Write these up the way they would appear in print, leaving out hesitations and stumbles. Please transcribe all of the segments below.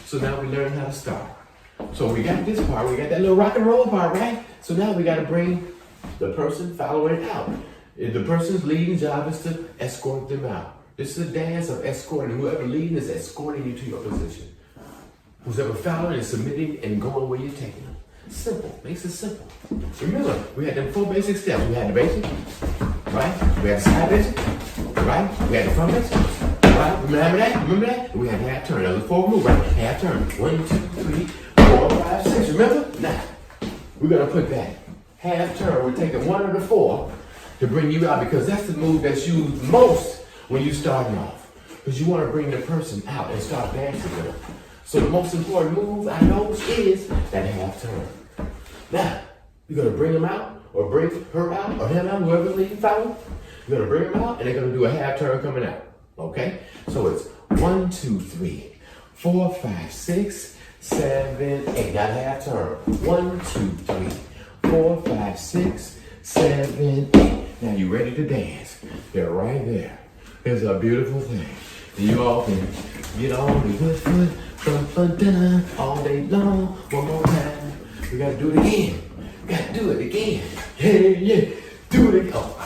So now we learn how to start. So we got this part, we got that little rock and roll part, right? So now we got to bring the person following out. If the person's leading job is to escort them out. This is a dance of escorting. Whoever leading is escorting you to your position. Whoever following is submitting and going where you're taking them. Simple, makes it simple. Remember, we had them 4 basic steps. We had the basic, right? We had the side basic, right? We had the front basic, right? Remember that? Remember that? We had half turn. That was 4 moves, right? Half turn. 1, 2, 3, 4, 5, 6. Remember? Now, we're gonna put that half turn. We're taking 1 of the 4 to bring you out because that's the move that's used most when you're starting off. Because you want to bring the person out and start dancing with them. So the most important move I know is that half turn. Now, you're going to bring them out, or bring her out, or him out, whoever leading follow. You're going to bring them out, and they're going to do a half turn coming out. Okay? So it's 1, 2, 3, 4, 5, 6, 7, 8. Got a half turn. 1, 2, 3, 4, 5, 6, 7, 8. Now you ready to dance. They're right there. It's a beautiful thing. And you all can get on the good foot, all day long. One more time. We gotta do it again. We gotta do it again. Yeah. Do it again. Oh,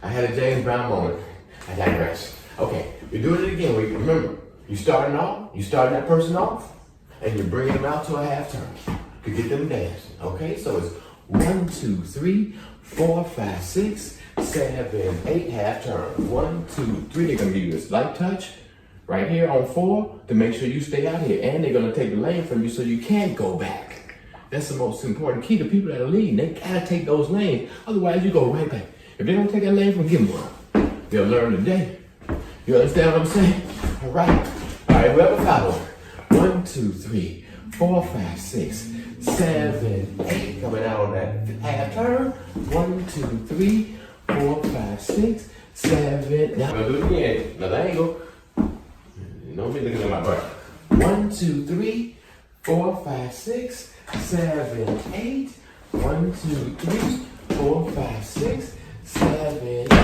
I had a James Brown moment. I digress. Okay, we're doing it again. Remember, you starting that person off, and you're bringing them out to a half turn to get them dancing. Okay, so it's 1, 2, 3, 4, 5, 6, 7, 8, half turn. 1, 2, 3. They're gonna give you this light touch right here on 4 to make sure you stay out here, and they're gonna take the lane from you so you can't go back. That's the most important key to people that are leading. They gotta take those lanes, otherwise you go right back. If they don't take that lane from, give them one. They'll learn today. You understand what I'm saying? All right, whoever follow. 1, 2, 3, 4, 5, 6, 7, 8. Coming out on that half turn. 1, 2, 3, 4, 5, 6, 7. Now we'll do it again. Another angle. Don't be looking at my butt. 1, 2, 3, 4, 5, 6, 7, 8. 1, 2, 3, 4, 5, 6, 7, 8.